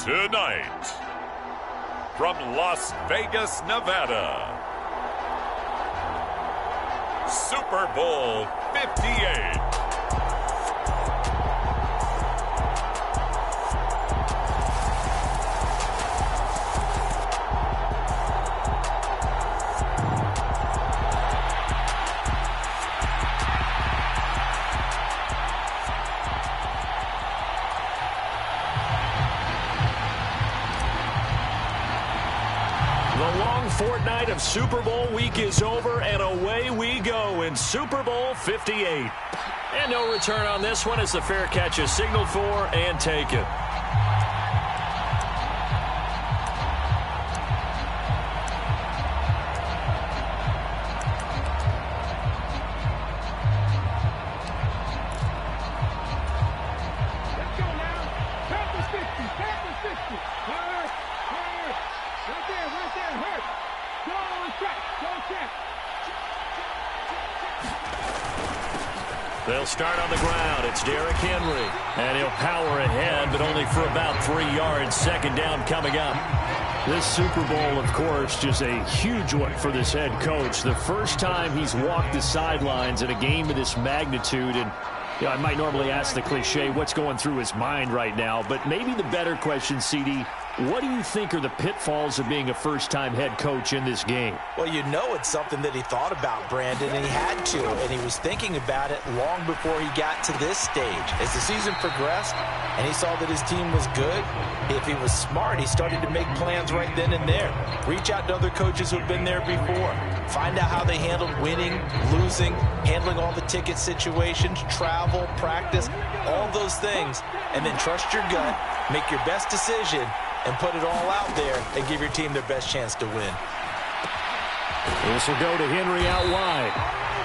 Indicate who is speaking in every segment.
Speaker 1: Tonight, from Las Vegas, Nevada, Super Bowl 58.
Speaker 2: Fortnight of Super Bowl week is over, and away we go in Super Bowl 58. And no return on this one as the fair catch is signaled for and taken. They'll start on the ground. It's Derrick Henry. And he'll power ahead, but only for about 3 yards. Second down coming up. This Super Bowl, of course, just a huge one for this head coach. The first time he's walked the sidelines in a game of this magnitude. And you know, I might normally ask the cliche, what's going through his mind right now? But maybe the better question, CD, what do you think are the pitfalls of being a first-time head coach in this game?
Speaker 3: Well, you know it's something that he thought about, Brandon, and he had to. And he was thinking about it long before he got to this stage. As the season progressed and he saw that his team was good, if he was smart, he started to make plans right then and there. Reach out to other coaches who've been there before. Find out how they handled winning, losing, handling all the ticket situations, travel, practice, all those things. And then trust your gut, make your best decision, and put it all out there and give your team their best chance to win.
Speaker 2: This will go to Henry out wide.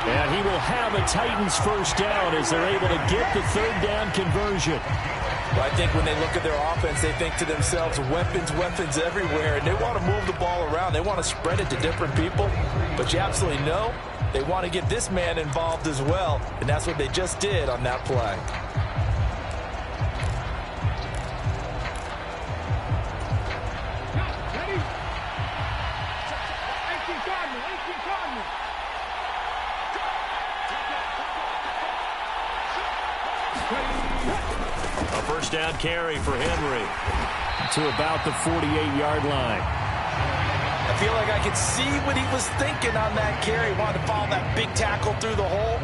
Speaker 2: And he will have a Titans first down as they're able to get the third down conversion.
Speaker 3: Well, I think when they look at their offense, they think to themselves, weapons, weapons everywhere. And they want to move the ball around. They want to spread it to different people. But you absolutely know they want to get this man involved as well. And that's what they just did on that play.
Speaker 2: A first down carry for Henry to about the 48-yard line.
Speaker 3: I feel like I could see what he was thinking on that carry. Wanted to follow that big tackle through the hole.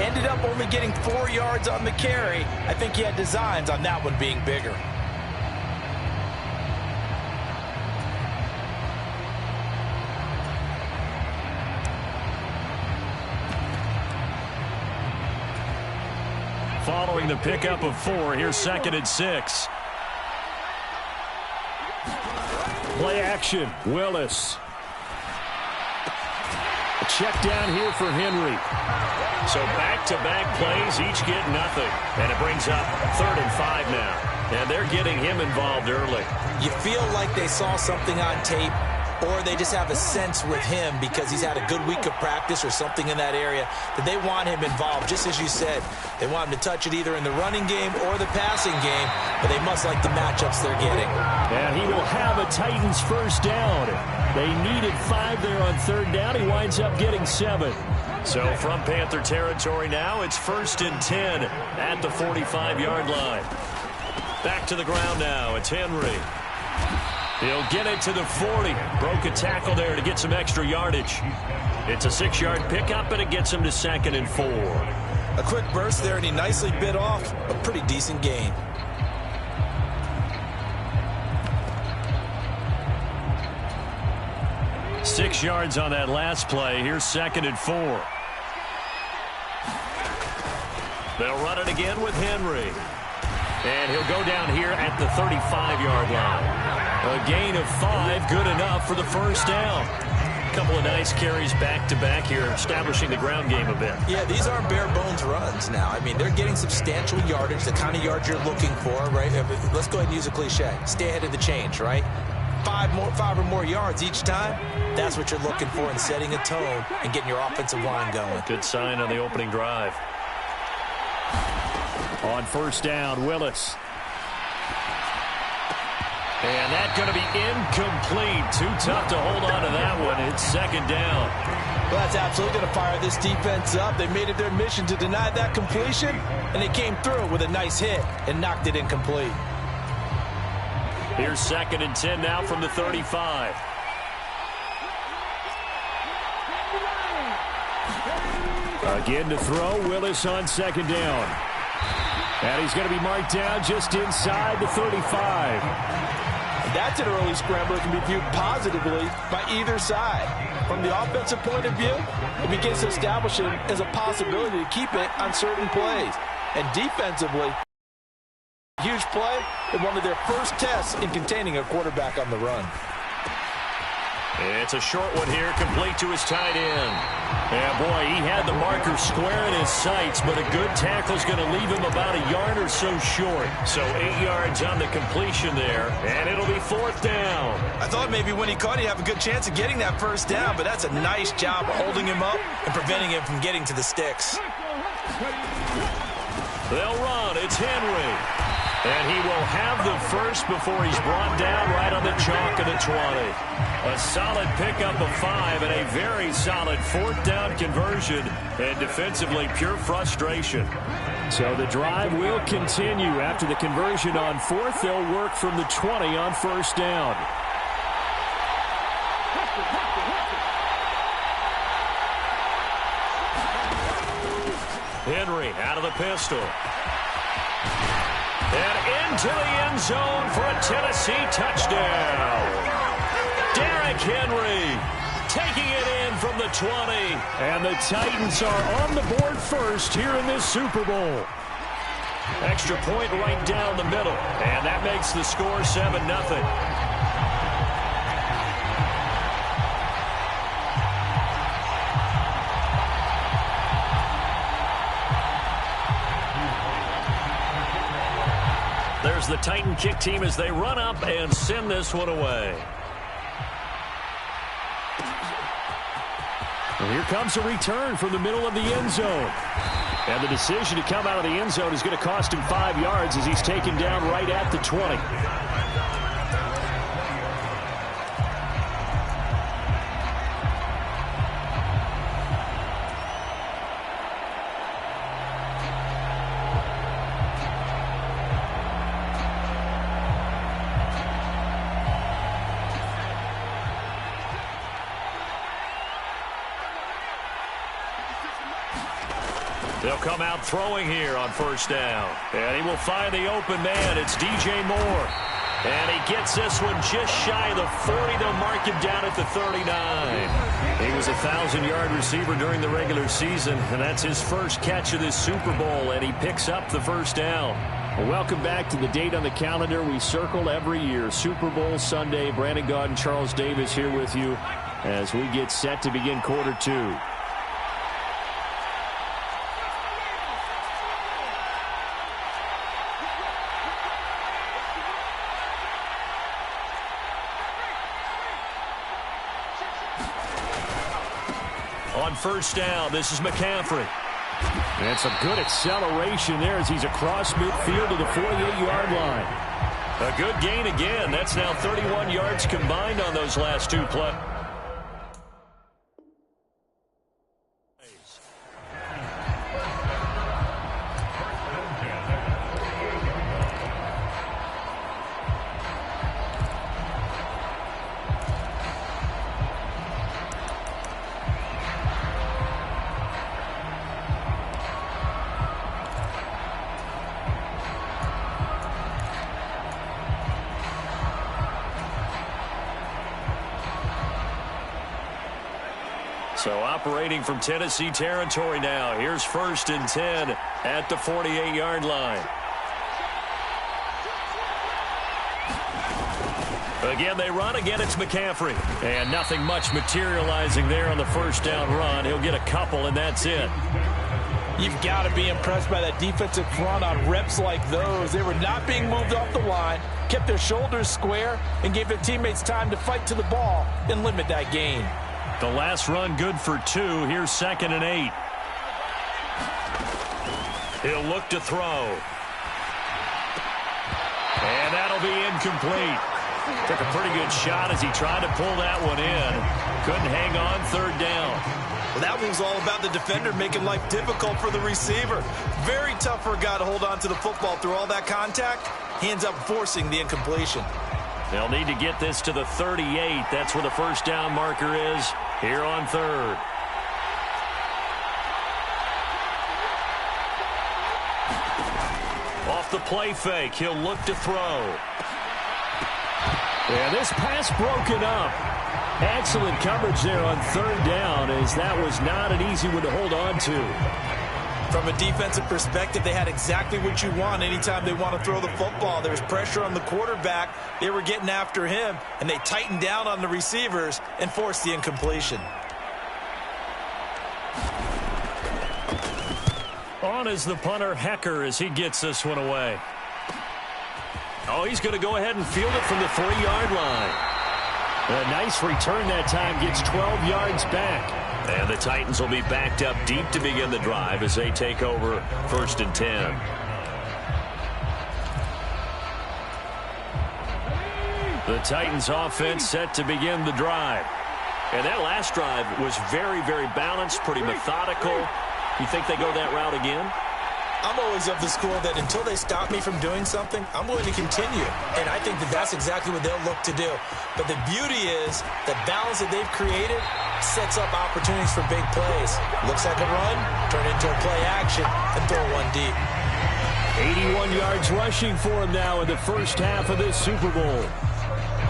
Speaker 3: Ended up only getting 4 yards on the carry. I think he had designs on that one being bigger.
Speaker 2: Following the pickup of 4, here's 2nd and 6. Play action, Willis. A check down here for Henry. So back-to-back plays, each get nothing. And it brings up 3rd and 5 now. And they're getting him involved early.
Speaker 3: You feel like they saw something on tape, or they just have a sense with him because he's had a good week of practice or something in that area that they want him involved. Just as you said, they want him to touch it either in the running game or the passing game, but they must like the matchups they're getting.
Speaker 2: And he will have a Titans first down. They needed 5 there on 3rd down. He winds up getting 7. So from Panther territory now, it's 1st and 10 at the 45-yard line. Back to the ground now. It's Henry. He'll get it to the 40. Broke a tackle there to get some extra yardage. It's a 6-yard pickup, and it gets him to 2nd and 4.
Speaker 3: A quick burst there, and he nicely bit off a pretty decent gain.
Speaker 2: Six yards on that last play. Here's 2nd and 4. They'll run it again with Henry. And he'll go down here at the 35-yard line. A gain of 5, good enough for the first down. A couple of nice carries back-to-back here, establishing the ground game a bit.
Speaker 3: Yeah, these aren't bare-bones runs now. I mean, they're getting substantial yardage, the kind of yards you're looking for, right? Let's go ahead and use a cliche. Stay ahead of the change, right? 5 or more yards each time. That's what you're looking for in setting a tone and getting your offensive line going.
Speaker 2: Good sign on the opening drive. On first down, Willis. And that's going to be incomplete. Too tough to hold on to that one. It's second down.
Speaker 3: Well, that's absolutely going to fire this defense up. They made it their mission to deny that completion, and they came through with a nice hit and knocked it incomplete.
Speaker 2: Here's 2nd and 10 now from the 35. Again to throw. Willis on 2nd down. And he's going to be marked down just inside the 35.
Speaker 3: That's an early scramble that can be viewed positively by either side. From the offensive point of view, it begins to establish it as a possibility to keep it on certain plays. And defensively, huge play in one of their first tests in containing a quarterback on the run.
Speaker 2: It's a short one here, complete to his tight end. Yeah, boy, he had the marker square in his sights, but a good tackle's going to leave him about a yard or so short. So 8 yards on the completion there, and it'll be 4th down.
Speaker 3: I thought maybe when he caught, he'd have a good chance of getting that first down, but that's a nice job of holding him up and preventing him from getting to the sticks.
Speaker 2: They'll run. It's Henry. And he will have the first before he's brought down right on the chalk of the 20. A solid pickup of 5 and a very solid 4th down conversion. And defensively, pure frustration. So the drive will continue. After the conversion on 4th, they'll work from the 20 on 1st down. Henry out of the pistol. And into the end zone for a Tennessee touchdown. Derrick Henry taking it in from the 20. And the Titans are on the board first here in this Super Bowl. Extra point right down the middle. And that makes the score 7-0. There's the Titan kick team as they run up and send this one away. And here comes a return from the middle of the end zone. And the decision to come out of the end zone is going to cost him 5 yards as he's taken down right at the 20. They'll come out throwing here on 1st down. And he will find the open man. It's DJ Moore. And he gets this one just shy of the 40. They'll mark him down at the 39. He was a 1,000-yard receiver during the regular season, and that's his first catch of this Super Bowl, and he picks up the 1st down. Well, welcome back to the date on the calendar we circle every year, Super Bowl Sunday. Brandon Gaudin, Charles Davis here with you as we get set to begin quarter 2. On 1st down, this is McCaffrey. And some good acceleration there as he's across midfield to the 48-yard line. A good gain again. That's now 31 yards combined on those last 2 plays. So operating from Tennessee territory now. Here's 1st and 10 at the 48-yard line. Again, they run. Again, it's McCaffrey. And nothing much materializing there on the 1st down run. He'll get a couple, and that's it.
Speaker 3: You've got to be impressed by that defensive front on reps like those. They were not being moved off the line, kept their shoulders square, and gave their teammates time to fight to the ball and limit that gain.
Speaker 2: The last run good for 2. Here's 2nd and 8. He'll look to throw. And that'll be incomplete. Took a pretty good shot as he tried to pull that one in. Couldn't hang on third down.
Speaker 3: Well, that one was all about the defender making life difficult for the receiver. Very tough for a guy to hold on to the football through all that contact. He ends up forcing the incompletion.
Speaker 2: They'll need to get this to the 38. That's where the first down marker is here on third. Off the play fake, he'll look to throw. And this pass broken up. Excellent coverage there on third down, as that was not an easy one to hold on to.
Speaker 3: From a defensive perspective, they had exactly what you want anytime they want to throw the football. There was pressure on the quarterback. They were getting after him, and they tightened down on the receivers and forced the incompletion.
Speaker 2: On is the punter, Hecker, as he gets this one away. Oh, he's going to go ahead and field it from the 3-yard line. A nice return that time, gets 12 yards back. And the Titans will be backed up deep to begin the drive as they take over 1st and 10. The Titans offense set to begin the drive. And that last drive was very, very balanced, pretty methodical. You think they go that route again?
Speaker 3: I'm always of the school that until they stop me from doing something, I'm going to continue. And I think that that's exactly what they'll look to do. But the beauty is the balance that they've created sets up opportunities for big plays. Looks like a run, turn into a play action, and throw one deep.
Speaker 2: 81 yards rushing for him now in the first half of this Super Bowl.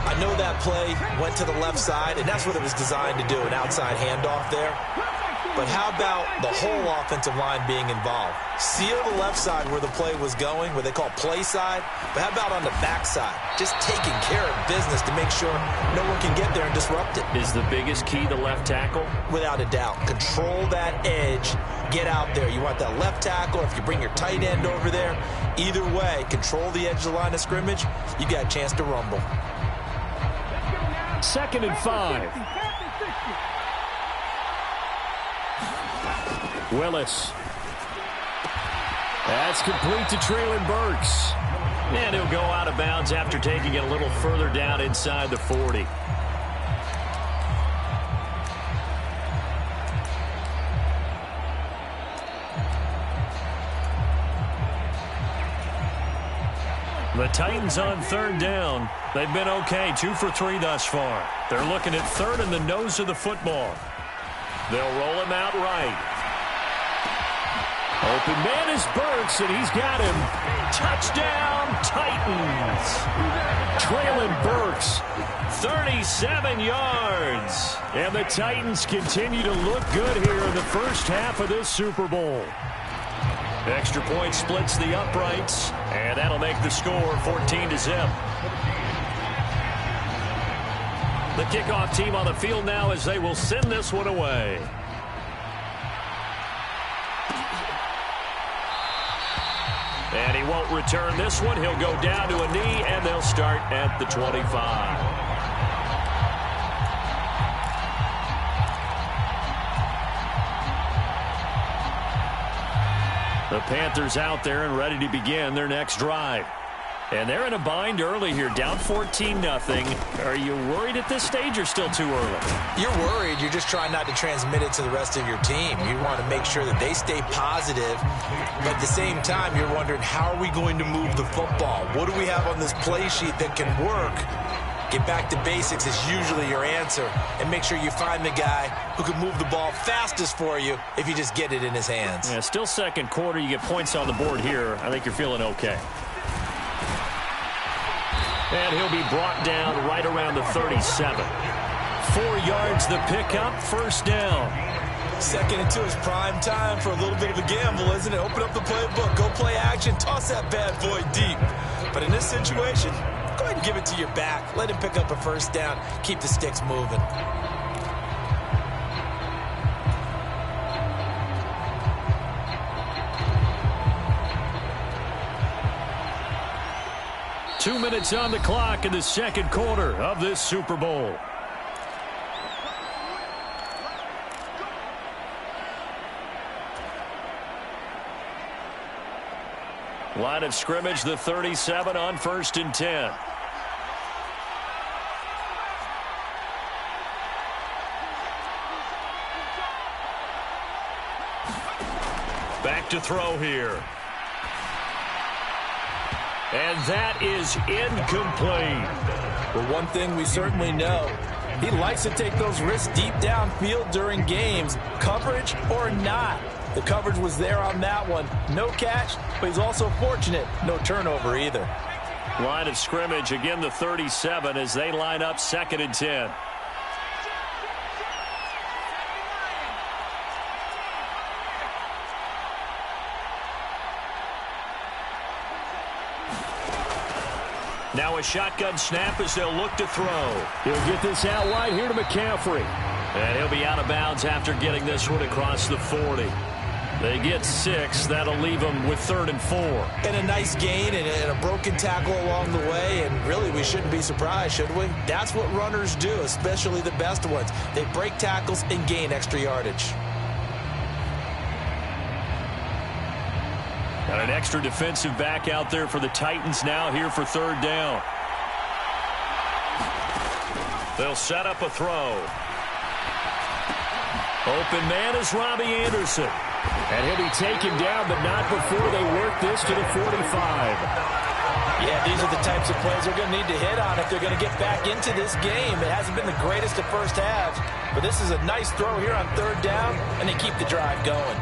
Speaker 3: I know that play went to the left side, and that's what it was designed to do, an outside handoff there. But how about the whole offensive line being involved? Seal the left side where the play was going, what they call play side. But how about on the back side? Just taking care of business to make sure no one can get there and disrupt it.
Speaker 2: Is the biggest key the left tackle?
Speaker 3: Without a doubt. Control that edge. Get out there. You want that left tackle. If you bring your tight end over there, either way, control the edge of the line of scrimmage. You got a chance to rumble.
Speaker 2: 2nd and 5. Willis. That's complete to Treylon Burks. And he'll go out of bounds after taking it a little further down inside the 40. The Titans on 3rd down. They've been okay, 2 for 3 thus far. They're looking at 3rd and the nose of the football. They'll roll him out right. Open man is Burks, and he's got him. Touchdown, Titans. Treylon Burks, 37 yards. And the Titans continue to look good here in the first half of this Super Bowl. Extra point splits the uprights, and that'll make the score 14-0. The kickoff team on the field now as they will send this one away. And he won't return this one. He'll go down to a knee, and they'll start at the 25. The Panthers out there and ready to begin their next drive. And they're in a bind early here, down 14-0. Are you worried at this stage or still too early?
Speaker 3: You're worried. You're just trying not to transmit it to the rest of your team. You want to make sure that they stay positive. But at the same time, you're wondering, how are we going to move the football? What do we have on this play sheet that can work? Get back to basics is usually your answer. And make sure you find the guy who can move the ball fastest for you if you just get it in his hands.
Speaker 2: Yeah, still second quarter. You get points on the board here. I think you're feeling okay. And he'll be brought down right around the 37. 4 yards the pickup, first down.
Speaker 3: 2nd and 2 is prime time for a little bit of a gamble, isn't it? Open up the playbook, go play action, toss that bad boy deep. But in this situation, go ahead and give it to your back. Let him pick up a first down. Keep the sticks moving.
Speaker 2: Two minutes on the clock in the second quarter of this Super Bowl. Line of scrimmage, the 37 on 1st and 10. Back to throw here. And that is incomplete.
Speaker 3: Well, one thing we certainly know, he likes to take those risks deep downfield during games, coverage or not. The coverage was there on that one. No catch, but he's also fortunate. No turnover either.
Speaker 2: Line of scrimmage, again the 37 as they line up 2nd and 10. Now a shotgun snap as they'll look to throw.
Speaker 4: He'll get this out wide here to McCaffrey.
Speaker 2: And he'll be out of bounds after getting this one across the 40. They get 6. That'll leave them with 3rd and 4.
Speaker 3: And a nice gain and a broken tackle along the way. And really, we shouldn't be surprised, should we? That's what runners do, especially the best ones. They break tackles and gain extra yardage.
Speaker 2: Got an extra defensive back out there for the Titans now here for 3rd down. They'll set up a throw. Open man is Robbie Anderson.
Speaker 4: And he'll be taken down, but not before they work this to the 45.
Speaker 3: Yeah, these are the types of plays they're going to need to hit on if they're going to get back into this game. It hasn't been the greatest of first halves, but this is a nice throw here on 3rd down, and they keep the drive going.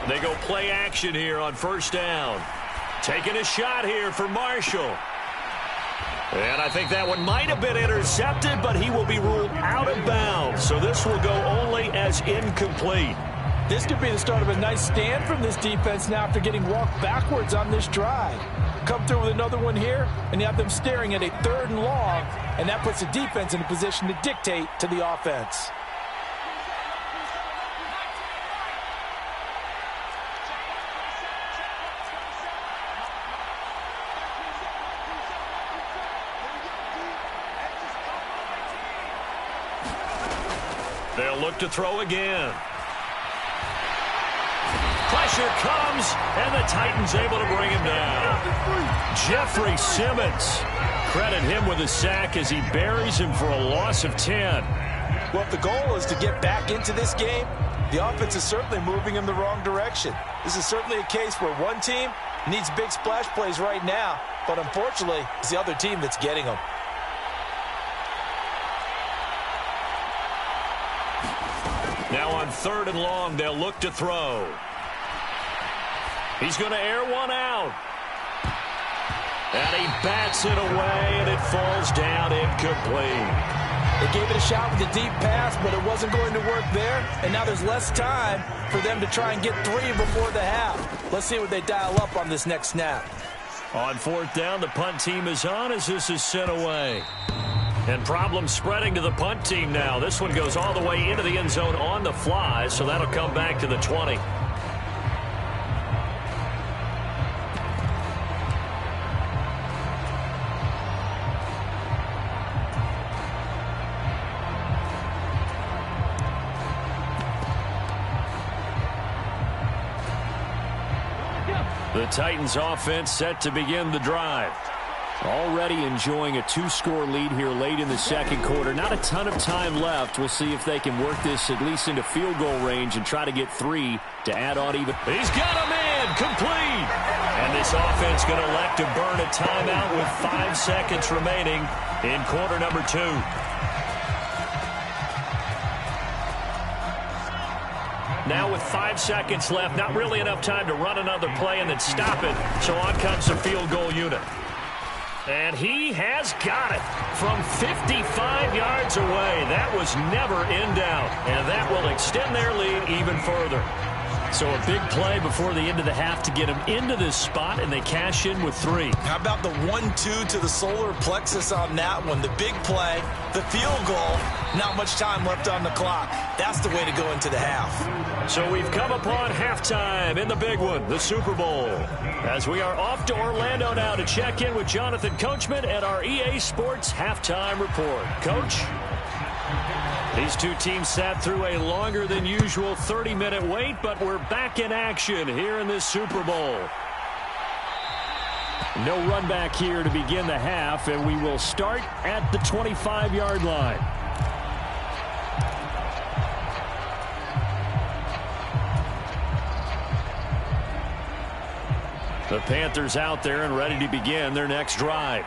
Speaker 2: They go play action here on 1st down. Taking a shot here for Marshall. And I think that one might have been intercepted, but he will be ruled out of bounds. So this will go only as incomplete.
Speaker 3: This could be the start of a nice stand from this defense now after getting walked backwards on this drive. Come through with another one here, and you have them staring at a 3rd and long, and that puts the defense in a position to dictate to the offense.
Speaker 2: They'll look to throw again. Pressure comes, and the Titans able to bring him down. Jeffrey Simmons. Credit him with a sack as he buries him for a loss of 10.
Speaker 3: Well, if the goal is to get back into this game, the offense is certainly moving in the wrong direction. This is certainly a case where one team needs big splash plays right now, but unfortunately, it's the other team that's getting them.
Speaker 2: Now on 3rd and long, they'll look to throw. He's going to air one out. And he bats it away, and it falls down incomplete.
Speaker 3: They gave it a shot with a deep pass, but it wasn't going to work there. And now there's less time for them to try and get 3 before the half. Let's see what they dial up on this next snap.
Speaker 2: On 4th down, the punt team is on as this is sent away. And problems spreading to the punt team now. This one goes all the way into the end zone on the fly, so that'll come back to the 20. The Titans offense set to begin the drive.
Speaker 4: Already enjoying a 2-score lead here late in the 2nd quarter. Not a ton of time left. We'll see if they can work this at least into field goal range and try to get 3 to add on even.
Speaker 2: He's got a man complete. And this offense going to elect to burn a timeout with 5 seconds remaining in quarter number 2. Now with 5 seconds left, not really enough time to run another play and then stop it. So on comes the field goal unit. And he has got it from 55 yards away. That was never in doubt. And that will extend their lead even further. So a big play before the end of the half to get them into this spot, and they cash in with 3.
Speaker 3: How about the 1-2 to the solar plexus on that one? The big play, the field goal, not much time left on the clock. That's the way to go into the half.
Speaker 2: So we've come upon halftime in the big one, the Super Bowl. As we are off to Orlando now to check in with Jonathan Coachman and our EA Sports Halftime Report. Coach? These two teams sat through a longer than usual 30-minute wait, but we're back in action here in this Super Bowl. No run back here to begin the half, and we will start at the 25-yard line. The Panthers out there and ready to begin their next drive.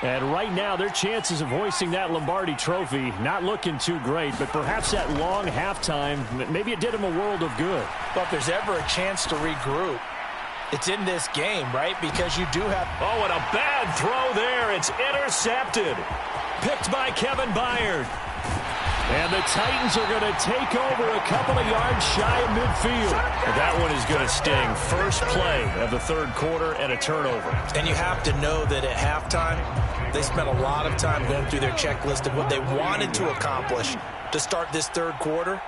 Speaker 2: And right now, their chances of hoisting that Lombardi trophy not looking too great, but perhaps that long halftime, maybe it did them a world of good.
Speaker 3: But if there's ever a chance to regroup, it's in this game, right? Because you do have...
Speaker 2: Oh, and a bad throw there. It's intercepted. Picked by Kevin Byard. And the Titans are going to take over a couple of yards shy of midfield. That one is going to sting. First play of the third quarter and a turnover.
Speaker 3: And you have to know that at halftime, they spent a lot of time going through their checklist of what they wanted to accomplish to start this third quarter.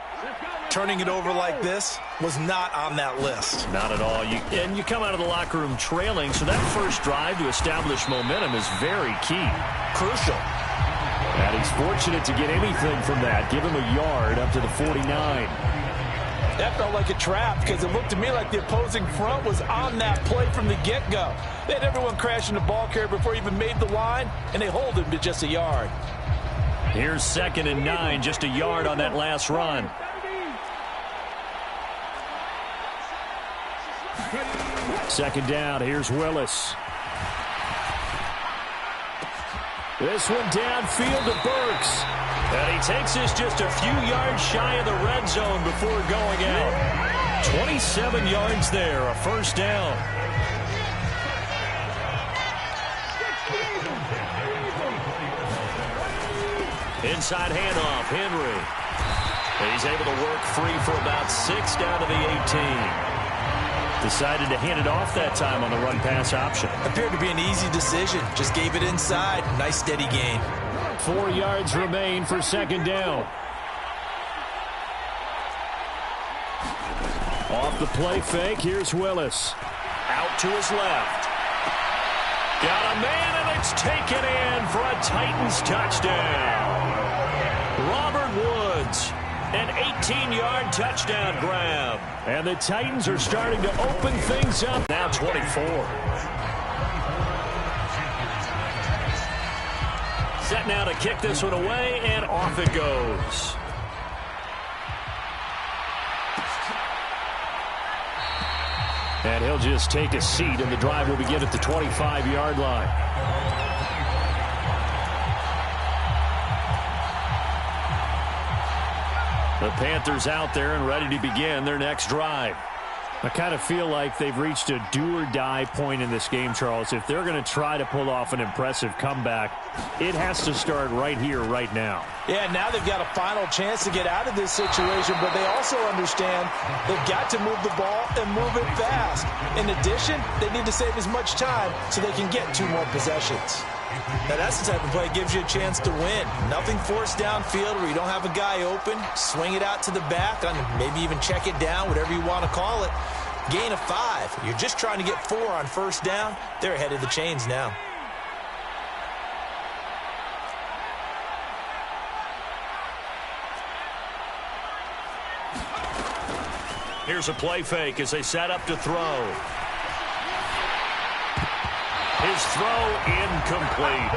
Speaker 3: Turning it over like this was not on that list.
Speaker 2: Not at all. And you come out of the locker room trailing, so that first drive to establish momentum is very key.
Speaker 3: Crucial.
Speaker 2: And he's fortunate to get anything from that. Give him a yard up to the 49.
Speaker 3: That felt like a trap because it looked to me like the opposing front was on that play from the get-go. They had everyone crashing the ball carrier before he even made the line, and they hold him to just a yard.
Speaker 2: Here's 2nd and 9, just a yard on that last run. Second down, here's Willis. This one downfield to Burks. And he takes this just a few yards shy of the red zone before going out. 27 yards there, a first down. Inside handoff, Henry. And he's able to work free for about 6 down to the 18. Decided to hand it off that time on the run-pass option.
Speaker 3: Appeared to be an easy decision. Just gave it inside. Nice steady gain.
Speaker 2: 4 yards remain for second down. Off the play fake, here's Willis. Out to his left. Got a man, and it's taken in for a Titans touchdown. Robert Woods. An 18-yard touchdown grab. And the Titans are starting to open things up. Now 24. Set now to kick this one away, and off it goes. And he'll just take a seat, and the drive will begin at the 25-yard line. The Panthers out there and ready to begin their next drive. I kind of feel like they've reached a do-or-die point in this game, Charles. If they're going to try to pull off an impressive comeback, it has to start right here, right now.
Speaker 3: Yeah, now they've got a final chance to get out of this situation, but they also understand they've got to move the ball and move it fast. In addition, they need to save as much time so they can get 2 more possessions. Now, that's the type of play that gives you a chance to win. Nothing forced downfield where you don't have a guy open. Swing it out to the back, maybe even check it down, whatever you want to call it. Gain of 5. You're just trying to get 4 on first down. They're ahead of the chains now.
Speaker 2: Here's a play fake as they set up to throw. His throw incomplete.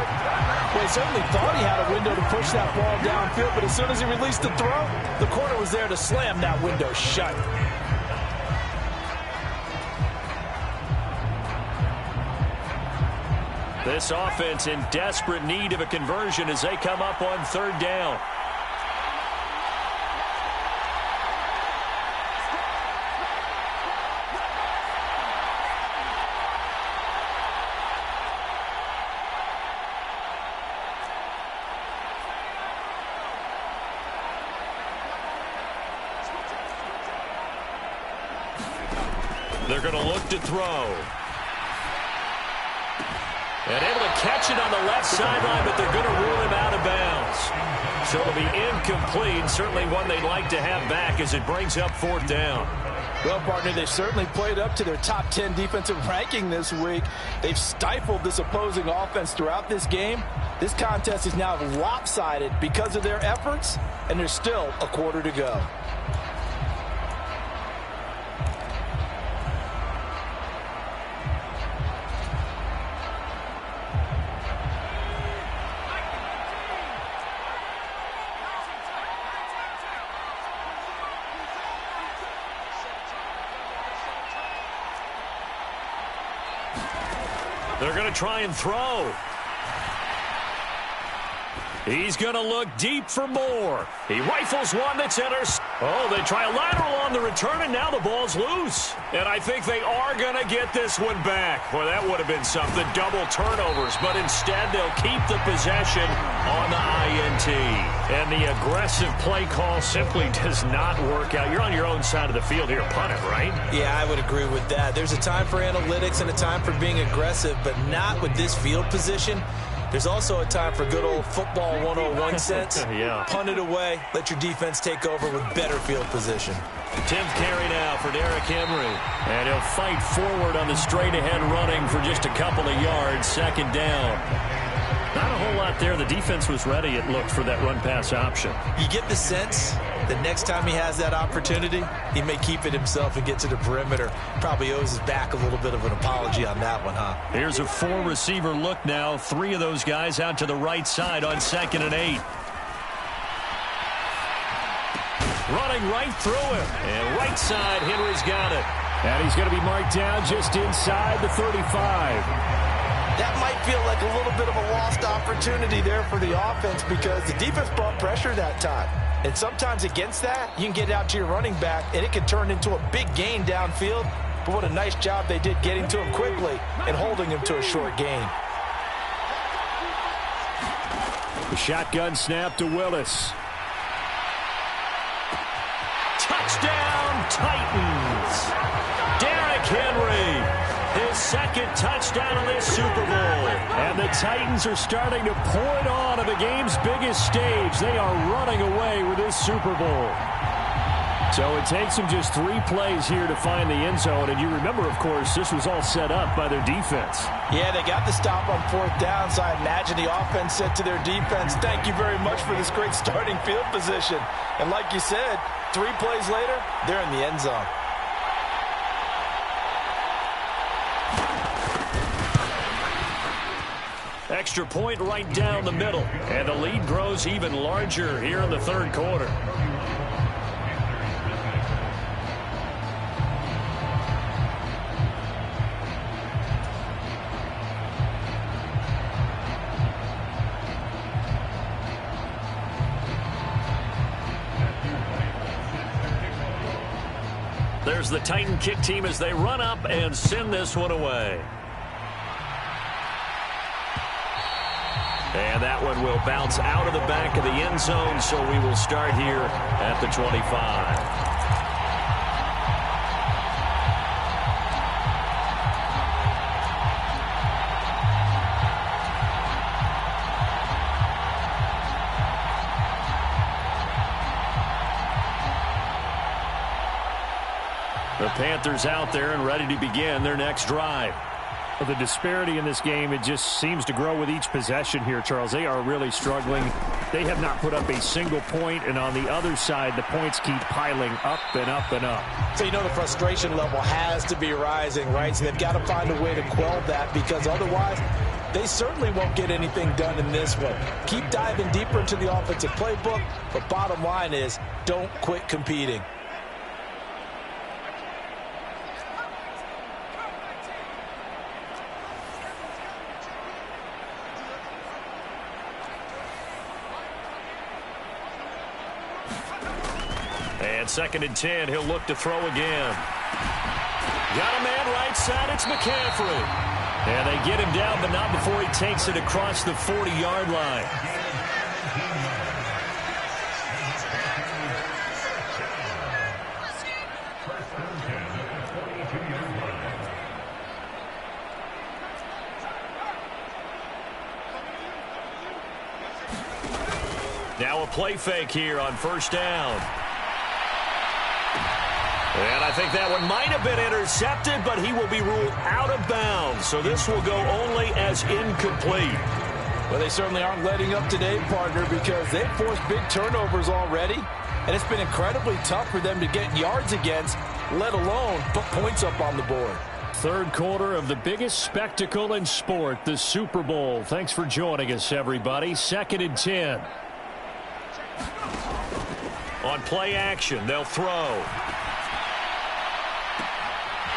Speaker 3: Well, he certainly thought he had a window to push that ball downfield, but as soon as he released the throw, the corner was there to slam that window shut.
Speaker 2: This offense in desperate need of a conversion as they come up on third down. They're going to look to throw. And able to catch it on the left sideline, but they're going to rule him out of bounds. So it'll be incomplete. Certainly one they'd like to have back as it brings up fourth down.
Speaker 3: Well, partner, they certainly played up to their top 10 defensive ranking this week. They've stifled this opposing offense throughout this game. This contest is now lopsided because of their efforts, and there's still a quarter to go.
Speaker 2: They're going to try and throw. He's going to look deep for more. He rifles one that's enters. Oh, they try a lateral on the return, and now the ball's loose. And I think they are going to get this one back. Boy, that would have been something. Double turnovers, but instead they'll keep the possession on the INT. And the aggressive play call simply does not work out. You're on your own side of the field here. Punt it, right?
Speaker 3: Yeah, I would agree with that. There's a time for analytics and a time for being aggressive, but not with this field position. There's also a time for good old football 101 sense.
Speaker 2: Yeah.
Speaker 3: Punt it away. Let your defense take over with better field position.
Speaker 2: 10th carry now for Derrick Henry. And he'll fight forward on the straight-ahead running for just a couple of yards. Second down. Not a whole lot there. The defense was ready, it looked, for that run-pass option.
Speaker 3: You get the sense that next time he has that opportunity, he may keep it himself and get to the perimeter. Probably owes his back a little bit of an apology on that one, huh?
Speaker 2: Here's a four-receiver look now. Three of those guys out to the right side on 2nd and 8. Running right through him. And right side, Henry's got it.
Speaker 4: And he's going to be marked down just inside the 35.
Speaker 3: That might feel like a little bit of a lost opportunity there for the offense because the defense brought pressure that time. And sometimes against that, you can get out to your running back, and it can turn into a big gain downfield. But what a nice job they did getting to him quickly and holding him to a short gain.
Speaker 4: The shotgun snap to Willis.
Speaker 2: Touchdown, Titans! Derrick Henry, his second touchdown of this Super Bowl.
Speaker 4: And the Titans are starting to pour it on the game's biggest stage. They are running away with this Super Bowl. So it takes them just 3 plays here to find the end zone. And you remember, of course, this was all set up by their defense.
Speaker 3: Yeah, they got the stop on 4th down, so I imagine the offense said to their defense, thank you very much for this great starting field position. And like you said, 3 plays later, they're in the end zone.
Speaker 2: Extra point right down the middle. And the lead grows even larger here in the 3rd quarter. There's the Titan kick team as they run up and send this one away. And that one will bounce out of the back of the end zone, so we will start here at the 25. The Panthers out there and ready to begin their next drive.
Speaker 4: The disparity in this game, it just seems to grow with each possession here, Charles. They are really struggling. They have not put up a single point, and on the other side, the points keep piling up and up and up.
Speaker 3: So you know the frustration level has to be rising, right? So they've got to find a way to quell that because otherwise they certainly won't get anything done in this one. Keep diving deeper into the offensive playbook, but bottom line is don't quit competing.
Speaker 2: And 2nd and 10, he'll look to throw again. Got a man right side, it's McCaffrey. And they get him down, but not before he takes it across the 40-yard line. Now a play fake here on 1st down.
Speaker 4: And I think that one might have been intercepted, but he will be ruled out of bounds. So this will go only as incomplete.
Speaker 3: Well, they certainly aren't letting up today, partner, because they've forced big turnovers already. And it's been incredibly tough for them to get yards against, let alone put points up on the board.
Speaker 4: Third quarter of the biggest spectacle in sport, the Super Bowl. Thanks for joining us, everybody. 2nd and 10. On play action, they'll throw.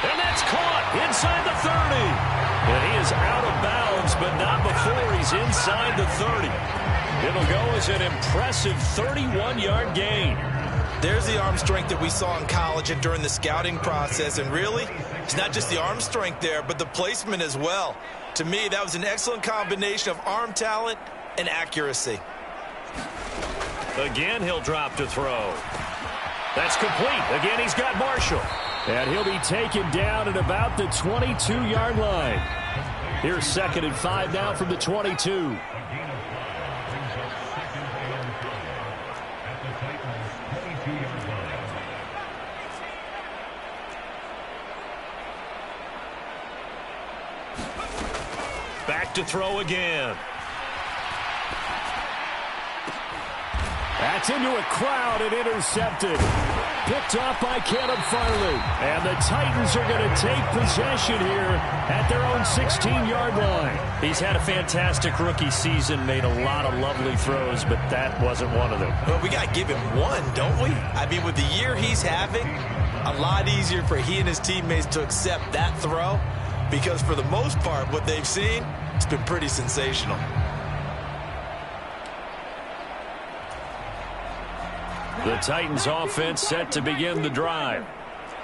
Speaker 4: And that's caught inside the 30. And he is out of bounds, but not before he's inside the 30. It'll go as an impressive 31-yard gain.
Speaker 3: There's the arm strength that we saw in college and during the scouting process. And really, it's not just the arm strength there, but the placement as well. To me, that was an excellent combination of arm talent and accuracy.
Speaker 4: Again, he'll drop to throw. That's complete. Again, he's got Marshall. And he'll be taken down at about the 22-yard line. Here's 2nd and 5 now from the 22. Back to throw again. That's into a crowd and intercepted. Picked off by Caleb Farley. And the Titans are going to take possession here at their own 16-yard line. He's had a fantastic rookie season, made a lot of lovely throws, but that wasn't one of them.
Speaker 3: Well, we got to give him one, don't we? I mean, with the year he's having, a lot easier for he and his teammates to accept that throw, because for the most part, what they've seen, it's been pretty sensational.
Speaker 4: The Titans offense set to begin the drive.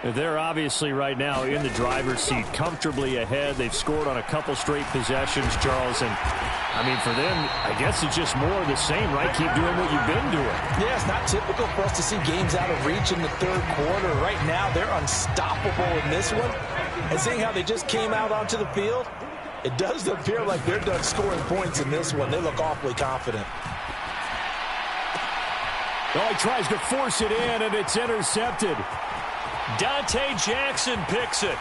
Speaker 4: They're obviously right now in the driver's seat, comfortably ahead. They've scored on a couple straight possessions, Charles. And, I mean, for them, I guess it's just more of the same, right? Keep doing what you've been doing.
Speaker 3: Yeah, it's not typical for us to see games out of reach in the third quarter. Right now, they're unstoppable in this one. And seeing how they just came out onto the field, it does appear like they're done scoring points in this one. They look awfully confident.
Speaker 4: Oh, he tries to force it in, and it's intercepted. Dante Jackson picks it.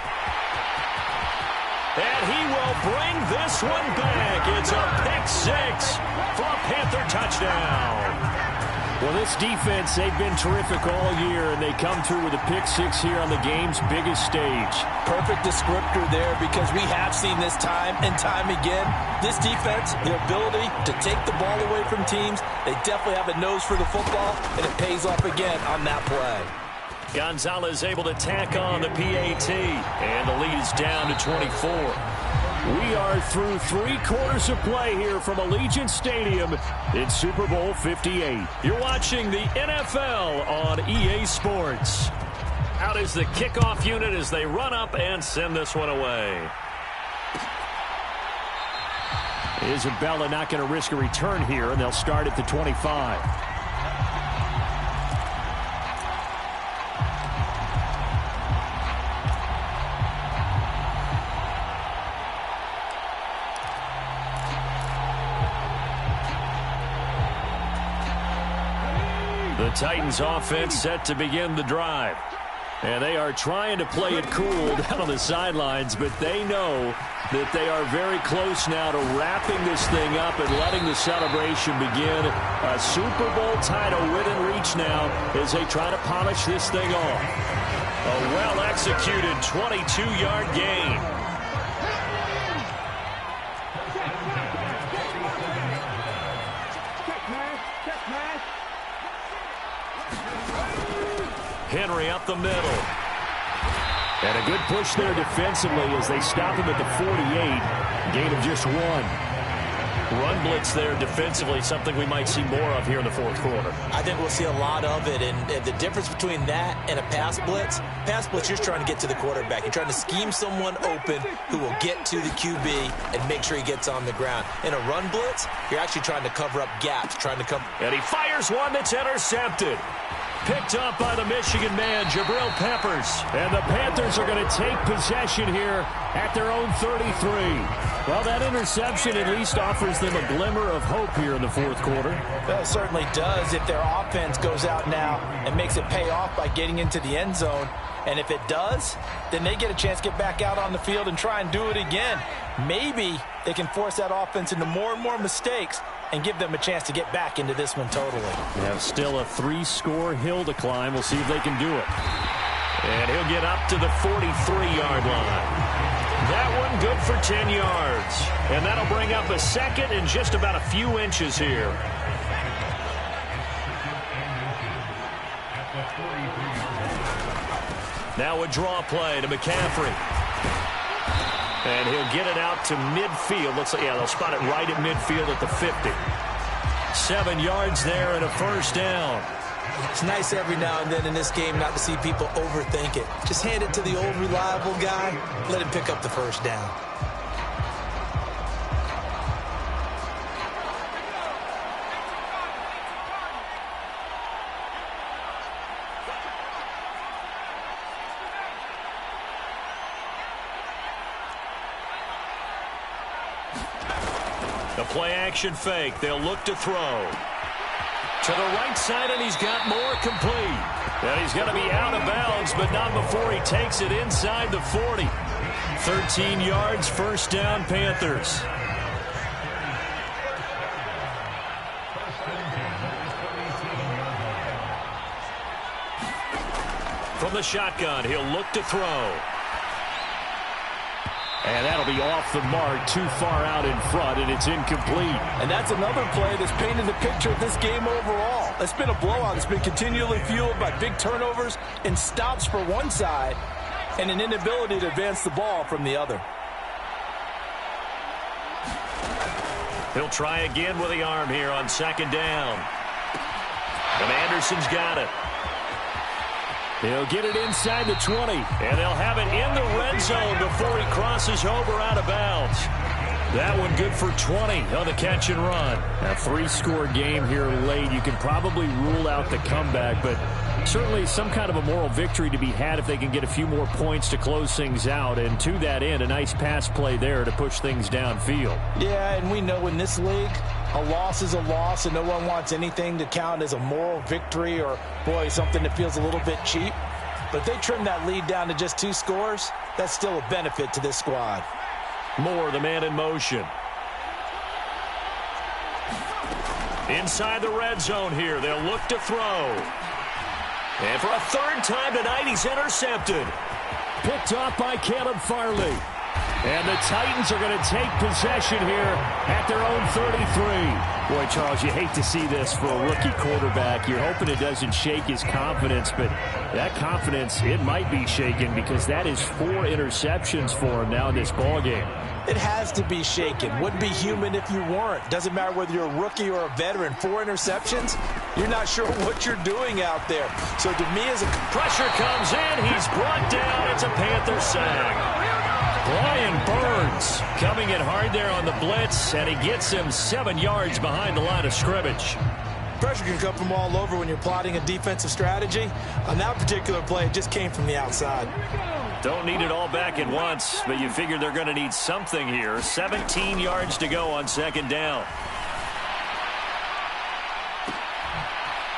Speaker 4: And he will bring this one back. It's a pick six for a Panther touchdown. Well, this defense, they've been terrific all year, and they come through with a pick six here on the game's biggest stage.
Speaker 3: Perfect descriptor there, because we have seen this time and time again. This defense, the ability to take the ball away from teams, they definitely have a nose for the football, and it pays off again on that play.
Speaker 4: Gonzalez able to tack on the PAT, and the lead is down to 24. We are through 3 quarters of play here from Allegiant Stadium in Super Bowl 58. You're watching the NFL on EA Sports. Out is the kickoff unit as they run up and send this one away. Isabella not going to risk a return here, and they'll start at the 25. The Titans offense set to begin the drive. And they are trying to play it cool down on the sidelines, but they know that they are very close now to wrapping this thing up and letting the celebration begin. A Super Bowl title within reach now as they try to polish this thing off. A well-executed 22-yard gain. Henry up the middle. And a good push there defensively as they stop him at the 48. Gain of just 1. Run blitz there defensively, something we might see more of here in the fourth quarter.
Speaker 3: I think we'll see a lot of it, and the difference between that and a pass blitz, you're trying to get to the quarterback. You're trying to scheme someone open who will get to the QB and make sure he gets on the ground. In a run blitz, you're actually trying to cover up gaps, And
Speaker 4: he fires one that's intercepted. Picked up by the Michigan man, Jabril Peppers. And the Panthers are going to take possession here at their own 33. Well, that interception at least offers them a glimmer of hope here in the fourth quarter.
Speaker 3: Well, it certainly does if their offense goes out now and makes it pay off by getting into the end zone. And if it does, then they get a chance to get back out on the field and try and do it again. Maybe they can force that offense into more and more mistakes and give them a chance to get back into this one totally.
Speaker 4: They have still a 3-score hill to climb. We'll see if they can do it.
Speaker 2: And he'll get up to the 43-yard line. That one good for 10 yards. And that'll bring up a second and just about a few inches here. Now a draw play to McCaffrey. And he'll get it out to midfield. Looks like, yeah, they'll spot it right at midfield at the 50. 7 yards there and a first down.
Speaker 3: It's nice every now and then in this game not to see people overthink it. Just hand it to the old reliable guy. Let him pick up the first down.
Speaker 2: The play-action fake. They'll look to throw. To the right side, and he's got more complete. And he's going to be out of bounds, but not before he takes it inside the 40. 13 yards, first down, Panthers. From the shotgun, he'll look to throw. And that'll be off the mark, too far out in front, and it's incomplete.
Speaker 3: And that's another play that's painted the picture of this game overall. It's been a blowout. It's been continually fueled by big turnovers and stops for one side and an inability to advance the ball from the other.
Speaker 2: He'll try again with the arm here on second down. And Anderson's got it.
Speaker 4: He'll get it inside the 20.
Speaker 2: And they'll have it in the red zone before he crosses over out of bounds. That one good for 20 on the catch and run.
Speaker 4: A 3-score game here late. You can probably rule out the comeback, but certainly some kind of a moral victory to be had if they can get a few more points to close things out. And to that end, a nice pass play there to push things downfield.
Speaker 3: Yeah, and we know in this league, a loss is a loss, and no one wants anything to count as a moral victory or, boy, something that feels a little bit cheap. But if they trim that lead down to just 2 scores, that's still a benefit to this squad.
Speaker 2: Moore, the man in motion. Inside the red zone here, they'll look to throw. And for a third time tonight, he's intercepted.
Speaker 4: Picked off by Caleb Farley. And the Titans are going to take possession here at their own 33. Boy, Charles, you hate to see this for a rookie quarterback. You're hoping it doesn't shake his confidence, but that confidence, it might be shaken because that is 4 interceptions for him now in this ballgame.
Speaker 3: It has to be shaken. Wouldn't be human if you weren't. Doesn't matter whether you're a rookie or a veteran. 4 interceptions, you're not sure what you're doing out there. So to me, as a
Speaker 2: pressure comes in, he's brought down. It's a Panther sack. Brian Burns coming in hard there on the blitz, and he gets him 7 yards behind the line of scrimmage.
Speaker 3: Pressure can come from all over when you're plotting a defensive strategy. On that particular play, it just came from the outside.
Speaker 2: Don't need it all back at once, but you figure they're going to need something here. 17 yards to go on second down.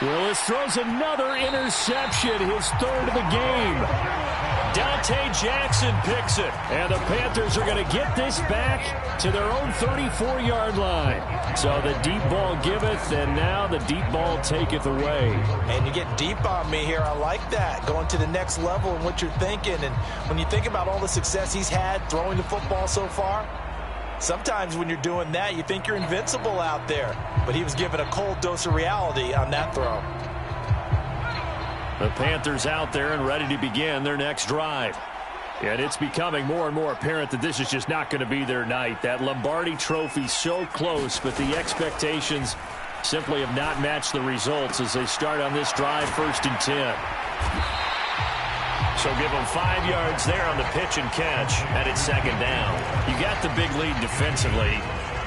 Speaker 4: Willis throws another interception, his 3rd of the game.
Speaker 2: Dante Jackson picks it.
Speaker 4: And the Panthers are going to get this back to their own 34-yard line. So the deep ball giveth, and now the deep ball taketh away.
Speaker 3: And you get deep on me here. I like that. Going to the next level in what you're thinking. And when you think about all the success he's had throwing the football so far, sometimes when you're doing that, you think you're invincible out there. But he was given a cold dose of reality on that throw.
Speaker 2: The Panthers out there and ready to begin their next drive.
Speaker 4: And it's becoming more and more apparent that this is just not going to be their night. That Lombardi trophy so close, but the expectations simply have not matched the results as they start on this drive, 1st and 10.
Speaker 2: So give them 5 yards there on the pitch and catch, and it's second down. You got the big lead defensively.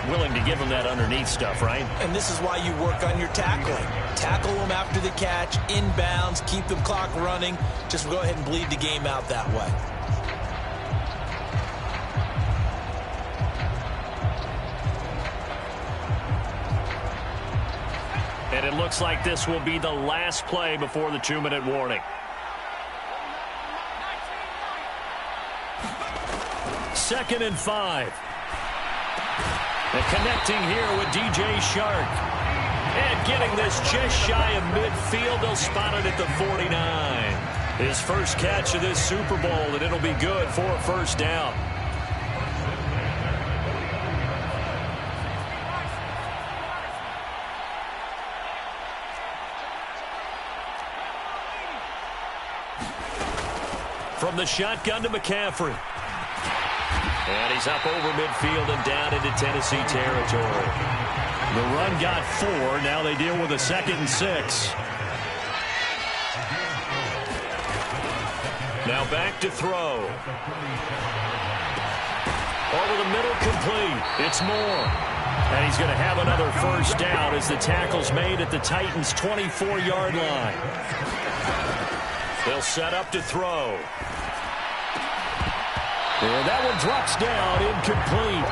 Speaker 2: Willing to give them that underneath stuff, right?
Speaker 3: And this is why you work on your tackling. Tackle them after the catch, inbounds, keep the clock running. Just go ahead and bleed the game out that way.
Speaker 2: And it looks like this will be the last play before the 2-minute warning. Second and 5. And connecting here with DJ Shark. And getting this just shy of midfield. They'll spot it at the 49. His first catch of this Super Bowl, and it'll be good for a first down. From the shotgun to McCaffrey. And he's up over midfield and down into Tennessee territory. The run got 4. Now they deal with a 2nd and 6. Now back to throw. Over the middle, complete. It's Moore. And he's going to have another first down as the tackle's made at the Titans' 24-yard line. They'll set up to throw. And that one drops down, incomplete.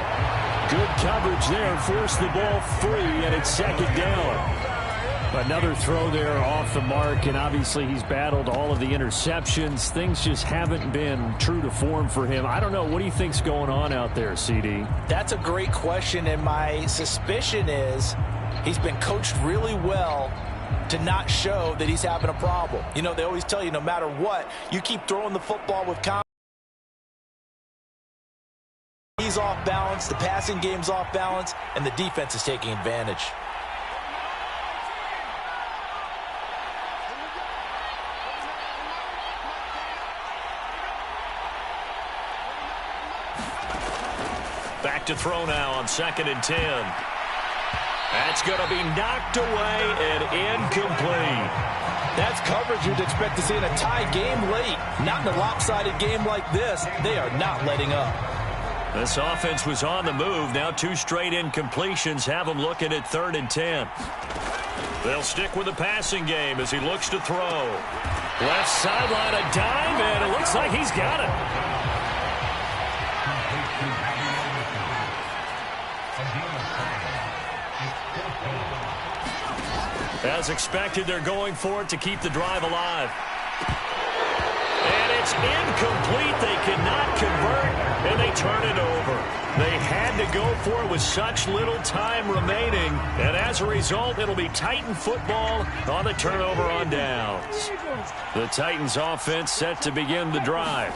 Speaker 2: Good coverage there, forced the ball free, and it's 2nd down. Another throw there off the mark, and obviously he's battled all of the interceptions. Things just haven't been true to form for him. I don't know. What do you think's going on out there, CD?
Speaker 3: That's a great question, and my suspicion is he's been coached really well to not show that he's having a problem. You know, they always tell you no matter what, you keep throwing the football with confidence. He's off balance, the passing game's off balance, and the defense is taking advantage.
Speaker 2: Back to throw now on 2nd and 10. That's going to be knocked away and incomplete.
Speaker 3: That's coverage you'd expect to see in a tie game late. Not in a lopsided game like this. They are not letting up.
Speaker 2: This offense was on the move. Now 2 straight incompletions have them looking at 3rd and 10. They'll stick with the passing game as he looks to throw. Left sideline, a dime, and it looks like he's got it. As expected, they're going for it to keep the drive alive. And it's incomplete. They cannot convert, and they turn it over. They had to go for it with such little time remaining, and as a result, it'll be Titan football on the turnover on downs. The Titans offense set to begin the drive.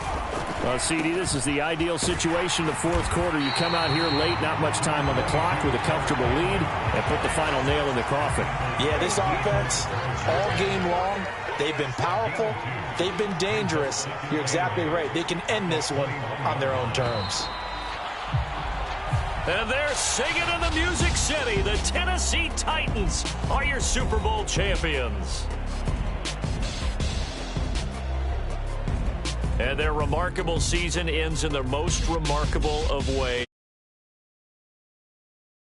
Speaker 4: Well, CD, this is the ideal situation in the 4th quarter. You come out here late, not much time on the clock with a comfortable lead, and put the final nail in the coffin.
Speaker 3: Yeah, this offense, all game long, they've been powerful, they've been dangerous. You're exactly right. They can end this one on their own terms.
Speaker 2: And they're singing in the Music City. The Tennessee Titans are your Super Bowl champions. And their remarkable season ends in the most remarkable of ways.